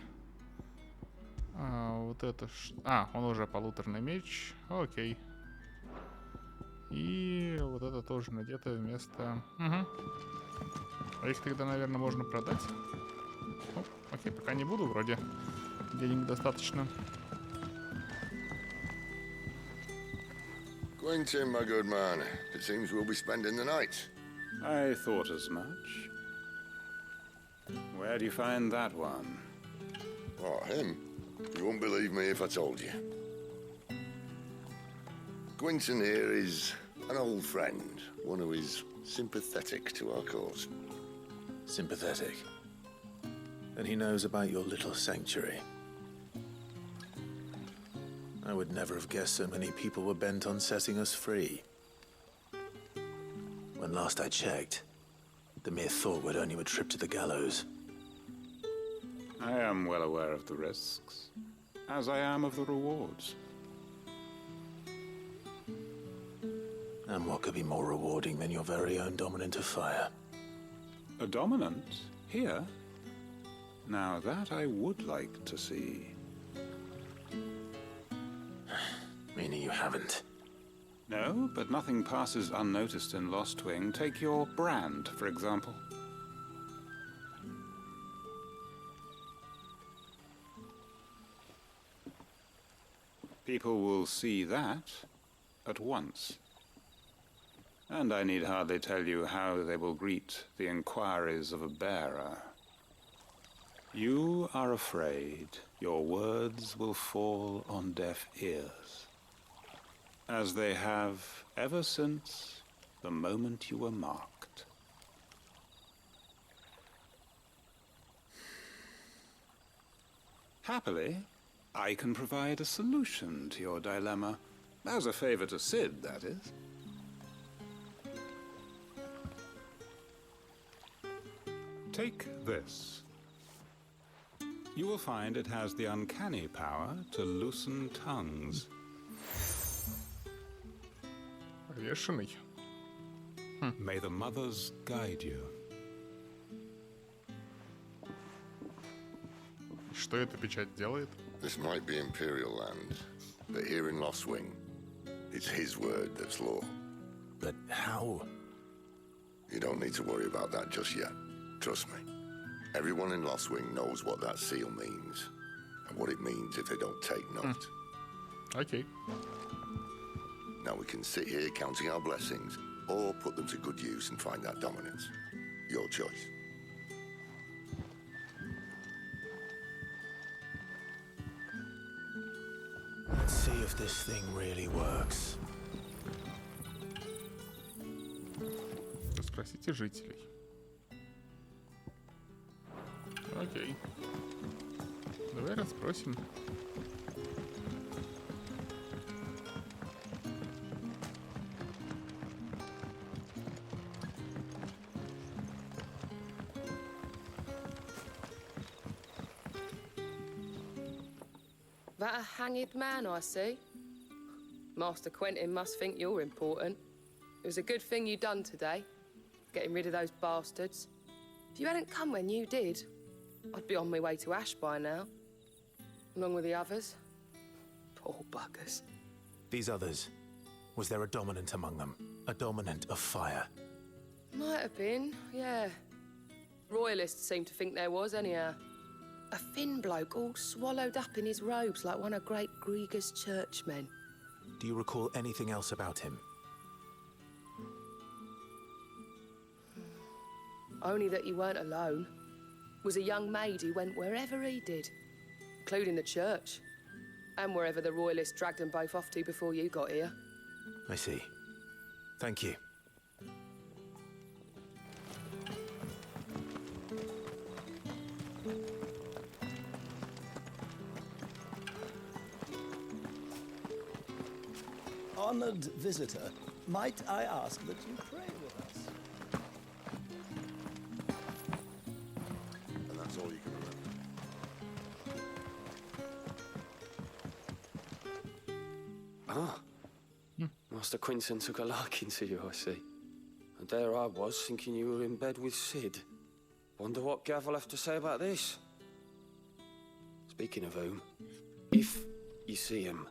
Вот это... он уже полуторный меч. Окей. И вот это тоже надето вместо... Угу. А их тогда, наверное, можно продать. Окей, пока не буду, вроде денег достаточно.
Quentin, my good man, it seems we'll be spending the night.
I thought as much. Where do you find that one?
Oh, him? You won't believe me if I told you. Quentin here is an old friend, one who is sympathetic to our cause.
Sympathetic? And he knows about your little sanctuary. I would never have guessed so many people were bent on setting us free. When last I checked, the mere thought would earn you a trip to the gallows.
I am well aware of the risks, as I am of the rewards.
And what could be more rewarding than your very own dominant of fire?
A dominant? Here? Now that I would like to see.
Meaning you haven't?
No, but nothing passes unnoticed in Lost Wing. Take your brand, for example. People will see that at once. And I need hardly tell you how they will greet the inquiries of a bearer. You are afraid your words will fall on deaf ears, as they have ever since the moment you were marked. Happily, I can provide a solution to your dilemma, as a favor to Sid, that is. Take this. You will find it has the uncanny power to loosen tongues.
Повешенный.
May the mothers guide you.
Что эта печать делает?
This might be Imperial land, but here in Lost Wing, it's his word that's law.
But how?
You don't need to worry about that just yet. Trust me. Everyone in Lost Wing knows what that seal means, and what it means if they don't take note.
Окей.
Now we can sit here counting our blessings, or put them to good use and find that dominance. Your choice.
Let's see if this thing really works.
Расспросите жителей. Окей. Давай расспросим.
That a hanged man I see? Master Quentin must think you're important. It was a good thing you done today, getting rid of those bastards. If you hadn't come when you did, I'd be on my way to Ash by now, along with the others. Poor buggers.
These others, was there a dominant among them? A dominant of fire?
Might have been, yeah. Royalists seem to think there was, anyhow. A thin bloke all swallowed up in his robes like one of Great Grieger's churchmen.
Do you recall anything else about him?
Only that he weren't alone. Was a young maid who went wherever he did, including the church, and wherever the Royalists dragged them both off to before you got here.
I see. Thank you.
Honored visitor, might I ask that you pray with us?
And that's all you can remember.
Ah. Master Quinton took a liking to you, I see. And there I was, thinking you were in bed with Sid. Wonder what Gav will have to say about this. Speaking of whom, if you see him,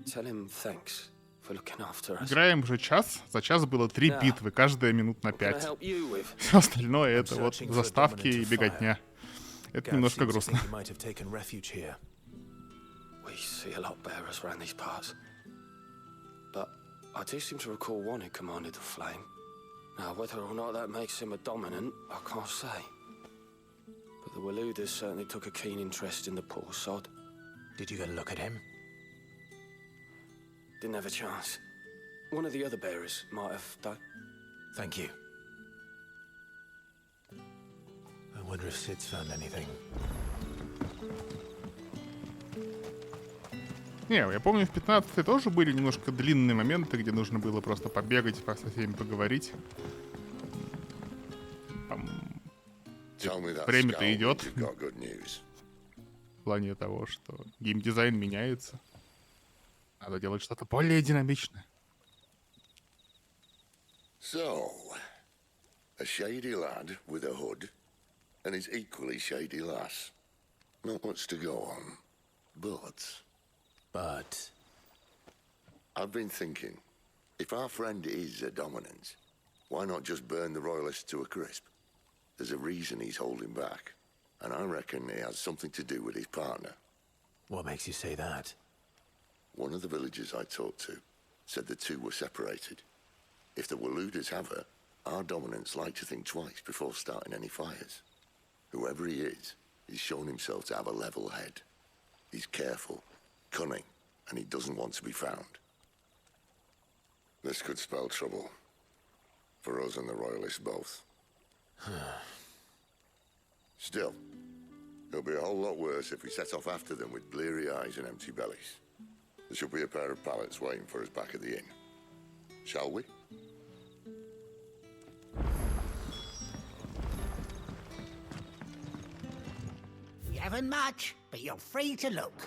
tell him thanks for looking after us.
Играем уже час. За час было 3 битвы, каждая минут на 5. Все остальное это вот заставки и беготня. Это немножко грустно.
We see a lot bearers around these parts. But I do seem to recall one who commanded the flame. Now, whether or not that makes him a dominant, I can't say. But the Waluders certainly took a keen interest in the poor sod.
Did you get a look at him?
Didn't have a chance. One of the other bearers might have done.
Thank you. I wonder if Sid's found anything.
Не, я помню, в 15-й тоже были немножко длинные моменты, где нужно было просто побегать, со всеми поговорить. Время-то идет. В плане того, что геймдизайн меняется. Надо делать что-то более динамичное.
So, a shady lad with a hood, and his equally shady lass. Not much to go on, but... I've been thinking, if our friend is a dominant, why not just burn the Royalists to a crisp? There's a reason he's holding back, and I reckon it has something to do with his partner.
What makes you say that?
One of the villagers I talked to said the two were separated. If the Waluders have her, our dominants like to think twice before starting any fires. Whoever he is, he's shown himself to have a level head. He's careful, cunning, and he doesn't want to be found. This could spell trouble. For us and the Royalists both. Still, it'll be a whole lot worse if we set off after them with bleary eyes and empty bellies. There should be a pair of pallets waiting for us back at the inn. Shall we?
We haven't much, but you're free to look.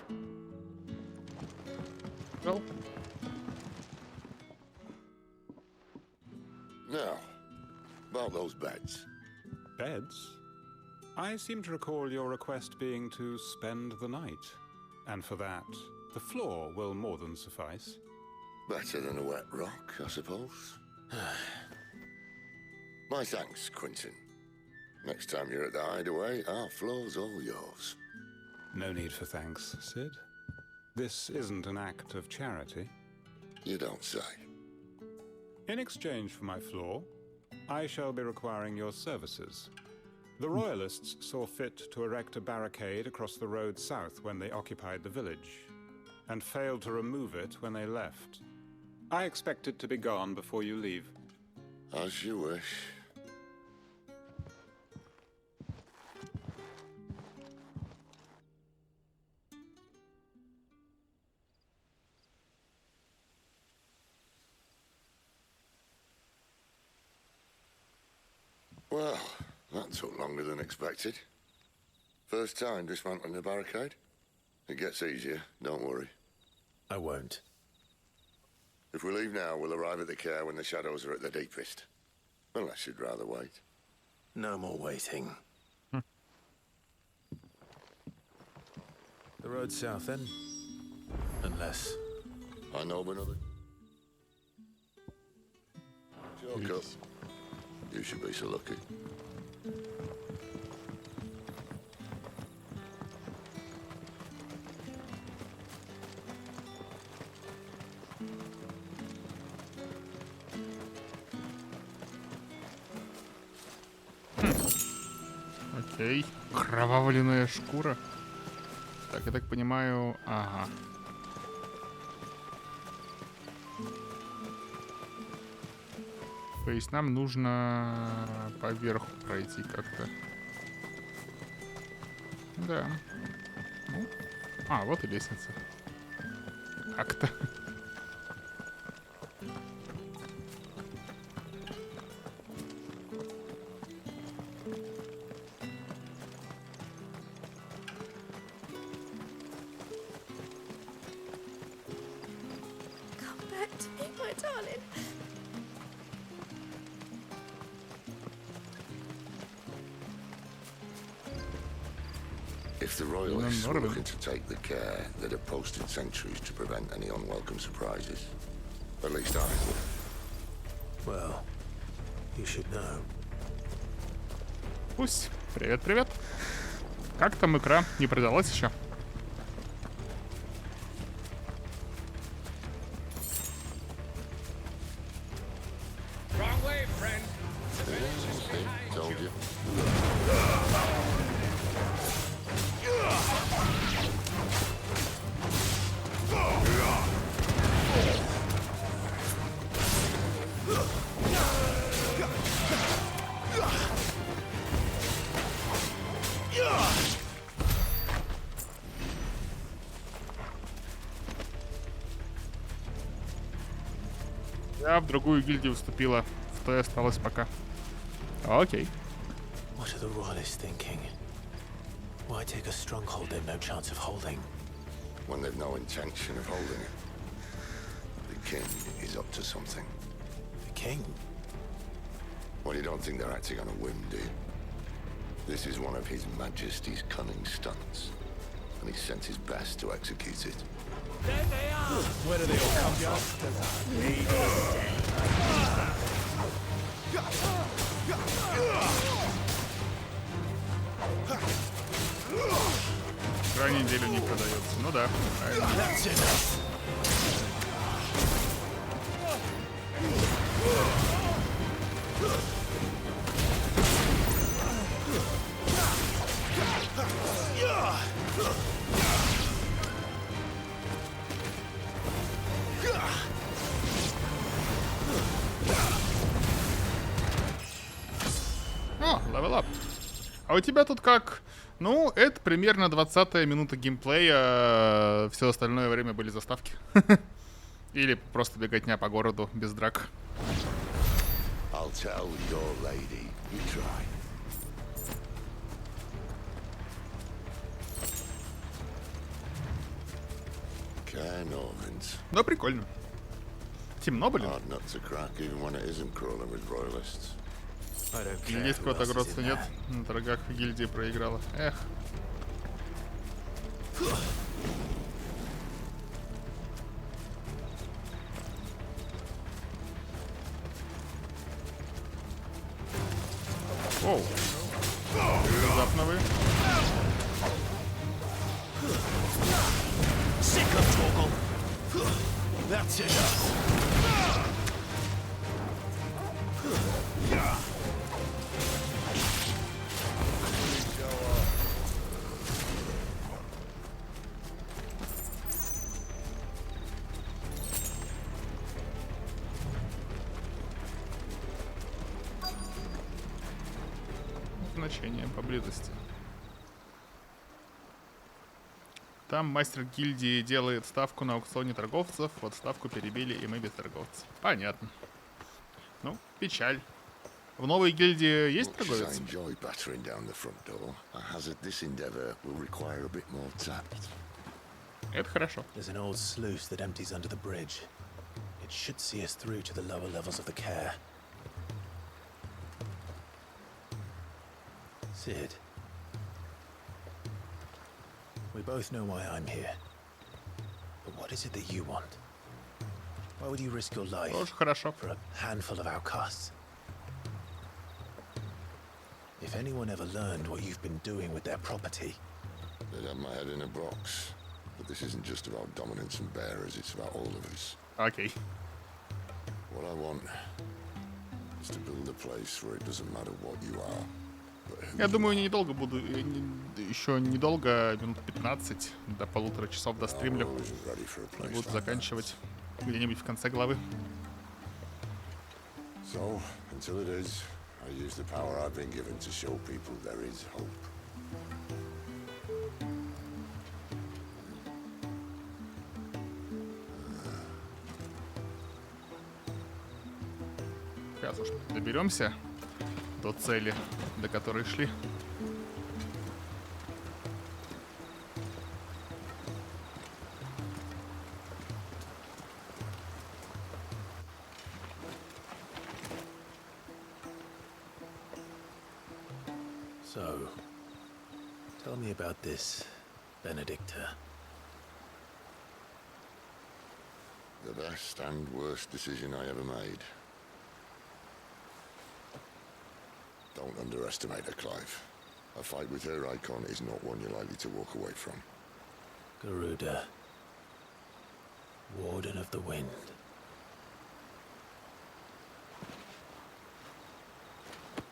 Well.
Now, about those beds.
Beds? I seem to recall your request being to spend the night. And for that, the floor will more than suffice.
Better than a wet rock, I suppose. My thanks, Quinton. Next time you're at the hideaway, our floor's all yours.
No need for thanks, Sid. This isn't an act of charity.
You don't say.
In exchange for my floor, I shall be requiring your services. The Royalists saw fit to erect a barricade across the road south when they occupied the village, and failed to remove it when they left. I expect it to be gone before you leave.
As you wish. Well, that took longer than expected. First time dismantling the barricade? It gets easier, don't worry.
I won't.
If we leave now, we'll arrive at the care when the shadows are at the deepest. Unless you'd rather wait.
No more waiting. The road south then? Unless...
I know of another. Chalk up. You should be so lucky.
Окей. Кровавленная шкура. Так, я так понимаю... Ага. То есть нам нужно поверху пройти как-то. Да. Ну. А, вот и лестница. Как-то.
Come back to me, my darling.
If the Royalists were looking to take the care, they'd have posted sentries to prevent any unwelcome surprises. At least I would.
Well, you should know.
Пусть. Привет, привет. Как там икра? Не продалась еще?
Wrong way, friend. The village is behind
Told
you.
you.
Я в другую гильдию вступила. В той осталось пока. Окей.
What are the Royalists thinking? Why take a stronghold they've no chance of holding?
When they've no intention of holding it. The king is up to something.
The king?
Well, you don't think they're acting on a whim, do you? This is one of His Majesty's cunning stunts, and he sent his best to execute it.
There they are!
Where do they all come from?
Крайней неделю не продается. Ну да, правильно. О, левел ап. А у тебя тут как? Ну, это примерно 20-я минута геймплея. Все остальное время были заставки. Или просто беготня по городу без драк.
I'll tell your lady. You try.
Да, прикольно. Темно, блин. Гильдейского-то грозства нет. На торгах гильдии проиграла. Эх. Оу. Внезапно вы.
That's it.
Значение поблизости. Там мастер гильдии делает ставку на аукционе торговцев. Вот ставку перебили, и мы без торговцев. Понятно. Ну, печаль. В новой гильдии есть торговец? Это хорошо.
There's an old sluice that empties under the bridge. It should see us through to the lower levels of the care. Sid. We both know why I'm here. But what is it that you want? Why would you risk your life for a handful of outcasts? If anyone ever learned what you've been doing with their property...
They'd have my head in a box. But this isn't just about dominance and bearers, it's about all of us.
Okay.
What I want is to build a place where it doesn't matter what you are.
Я думаю, недолго буду, еще недолго, минут 15, до полутора часов достримлю. И буду заканчивать где-нибудь в конце главы.
So, until it is, I use the power I've been given to show people there is hope.
Сейчас уж доберемся до цели, до которой шли.
So, tell me about this, Benedicta.
The best and worst decision I ever made. Don't underestimate her, Clive. A fight with her icon is not one you're likely to walk away from.
Garuda, Warden of the Wind.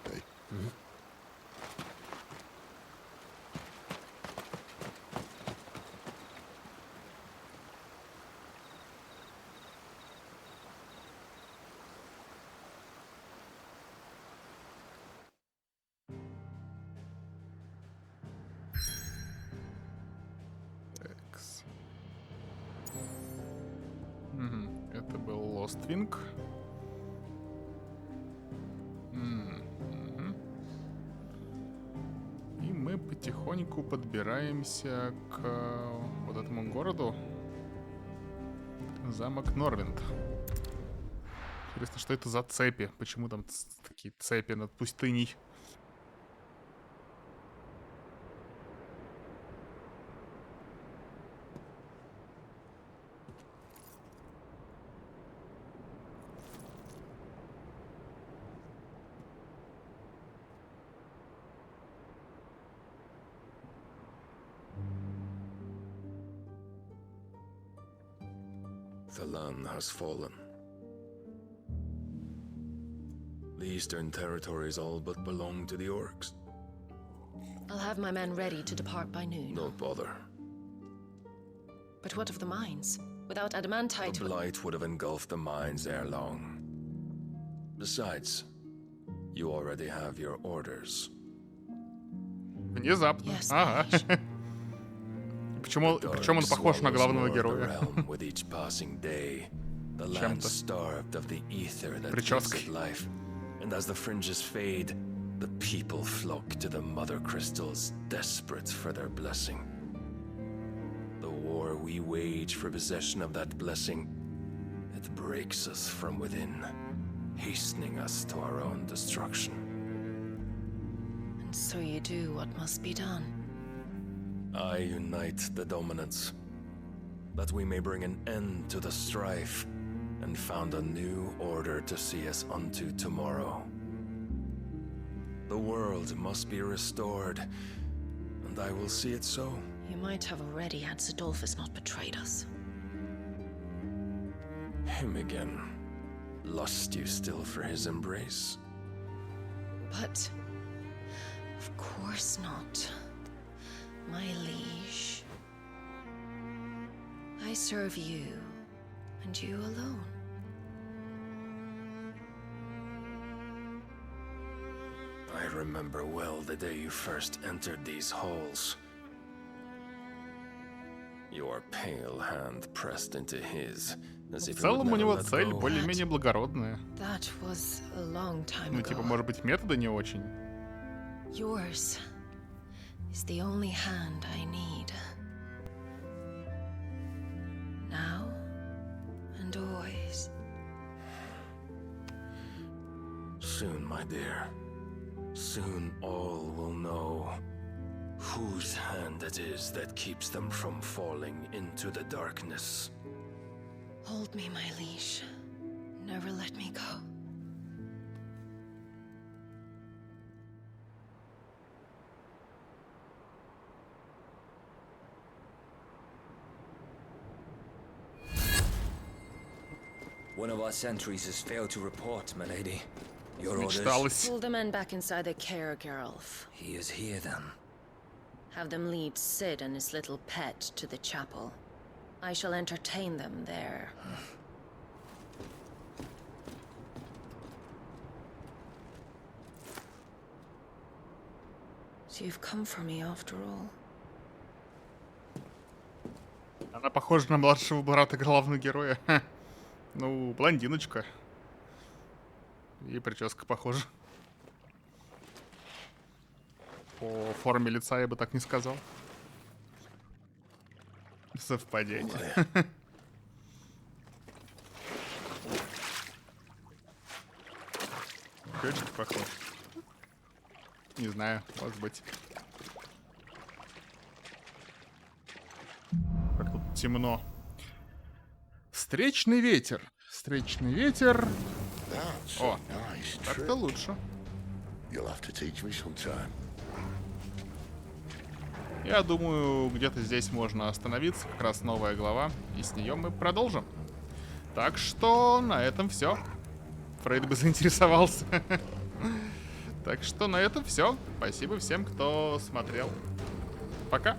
Hey.
Это был Lost Wing. И мы потихоньку подбираемся к вот этому городу. Замок Норвинд. Интересно, что это за цепи? Почему там такие цепи над пустыней?
The land has fallen. The eastern territories all but belong to the orcs.
I'll have my men ready to depart by noon.
Don't bother.
But what of the mines? Without adamantite...
The blight would have engulfed the mines ere long. Besides, you already have your orders.
Внезапно. Ага. Причем он похож на главного героя. Чем-то. Прической.
And as the fringes fade, the people flock to the mother crystals, desperate for their blessing. The war we wage for possession of that blessing, it breaks us from within, hastening us to our own destruction.
And so you do what must be done.
I unite the dominants, that we may bring an end to the strife and found a new order to see us unto tomorrow. The world must be restored, and I will see it so.
You might have already had Sir Dolphus not betrayed us.
him again. Lust you still for his embrace?
But of course not, my liege. I serve you, and you alone.
I remember well the day you first entered these halls. Your pale hand pressed into his, as
В
if it would
целом у
never
него
let
цель
go.
более-менее благородная.
That was a long time
Ну,
ago.
типа, может быть, методы не очень.
Yours is the only hand I need. Now and always.
Soon, my dear. Soon all will know whose hand it is that keeps them from falling into the darkness.
Hold me, my liege. Never let me go.
One of our sentries has failed to report, my lady. Your orders?
Pull the men back inside the care, Geralf.
He is here, then.
Have them lead Sid and his little pet to the chapel. I shall entertain them there. So you've come for me after all.
Она похожа на младшего брата главного героя. Ха. Ну, блондиночка. И прическа похожа. По форме лица я бы так не сказал. Совпадение. Чуть похож. Не знаю, может быть. Как тут темно. Встречный ветер. Встречный ветер. О, так-то лучше. Я думаю, где-то здесь можно остановиться. Как раз новая глава. И с нее мы продолжим. Так что на этом все. Фрейд бы заинтересовался. Так что на этом все. Спасибо всем, кто смотрел. Пока.